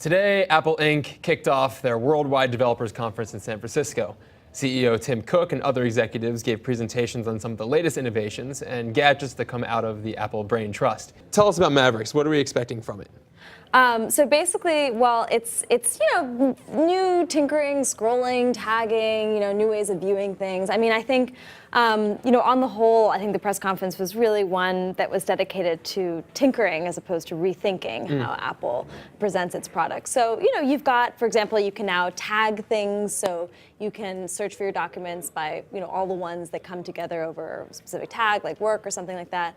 Today, Apple Inc. kicked off their Worldwide Developers Conference in San Francisco. CEO Tim Cook and other executives gave presentations on some of the latest innovations and gadgets that come out of the Apple Brain Trust. Tell us about Mavericks. What are we expecting from it? So basically, well, it's new tinkering, scrolling, tagging, new ways of viewing things. I mean, I think on the whole, I think the press conference was really one that was dedicated to tinkering as opposed to rethinking how Apple presents its products. So you've got, for example, you can now tag things, so you can search for your documents by all the ones that come together over a specific tag, like work or something like that.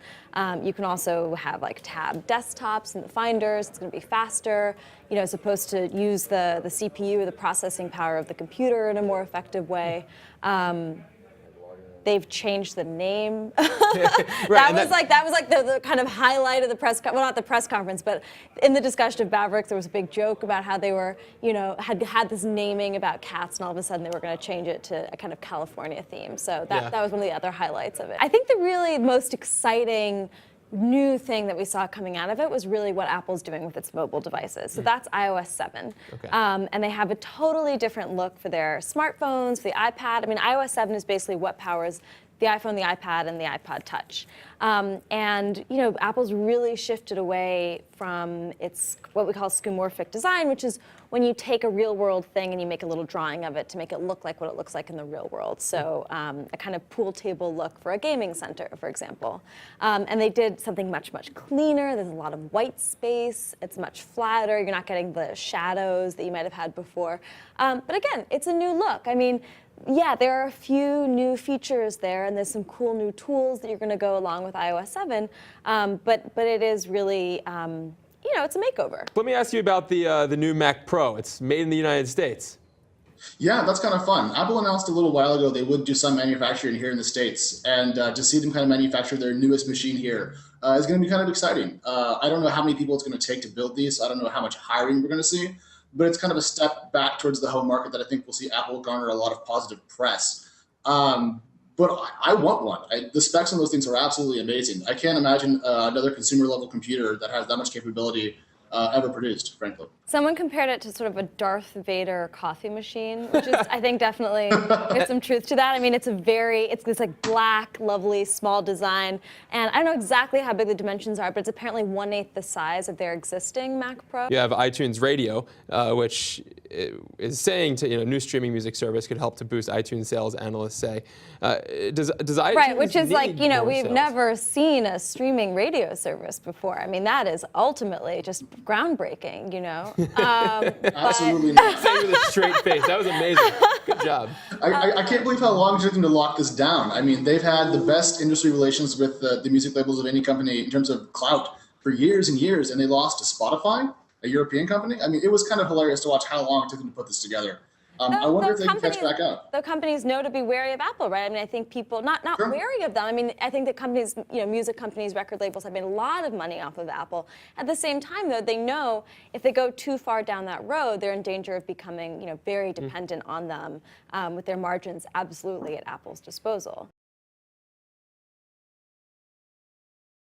You can also have like tab desktops in the finders. It's going to be faster. As opposed to use the CPU or the processing power of the computer in a more effective way. They've changed the name. That was like the kind of highlight of the press. Well, not the press conference, but in the discussion of Mavericks, there was a big joke about how they were, had this naming about cats, and all of a sudden they were going to change it to a kind of California theme. So that was one of the other highlights of it. I think the really most exciting new thing that we saw coming out of it was really what Apple's doing with its mobile devices. So that's iOS7. Okay. And they have a totally different look for their smartphones, for the iPad. I mean, iOS7 is basically what powers the iPhone, the iPad, and the iPod Touch. And Apple's really shifted away from its what we call skeuomorphic design, which is when you take a real-world thing and you make a little drawing of it to make it look like what it looks like in the real world. So a kind of pool table look for a gaming center, for example. And they did something much, much cleaner. There's a lot of white space. It's much flatter. You're not getting the shadows that you might have had before. But again, it's a new look. I mean, yeah, there are a few new features there, and there's some cool new tools that you're going to go along with iOS 7. But it is really, it's a makeover. Let me ask you about the new Mac Pro. It's made in the United States. Yeah, that's kind of fun. Apple announced a little while ago they would do some manufacturing here in the States, and to see them kind of manufacture their newest machine here is going to be kind of exciting. I don't know how many people it's going to take to build these. I don't know how much hiring we're going to see. But it's kind of a step back towards the home market that I think we'll see Apple garner a lot of positive press. But I want one. The specs on those things are absolutely amazing. I can't imagine another consumer level computer that has that much capability ever produced, frankly. Someone compared it to sort of a Darth Vader coffee machine, which is, I think, definitely there's some truth to that. I mean, it's this like black, lovely, small design, and I don't know exactly how big the dimensions are, but it's apparently 1/8 the size of their existing Mac Pro. You have iTunes Radio, which is saying to new streaming music service could help to boost iTunes sales. Analysts say, does iTunes right, which is need like more we've sales? Never seen a streaming radio service before. I mean, that is ultimately just groundbreaking, Absolutely not. Say with a straight face. That was amazing. Good job. I can't believe how long it took them to lock this down. I mean, they've had the best industry relations with the music labels of any company in terms of clout for years and years, and they lost to Spotify, a European company. I mean, it was kind of hilarious to watch how long it took them to put this together. I wonder if they can catch back up. The companies know to be wary of Apple, right? I mean, I think people, not Sure. wary of them. I mean, I think that companies, music companies, record labels have made a lot of money off of Apple. At the same time, though, they know if they go too far down that road, they're in danger of becoming, very dependent on them with their margins absolutely at Apple's disposal.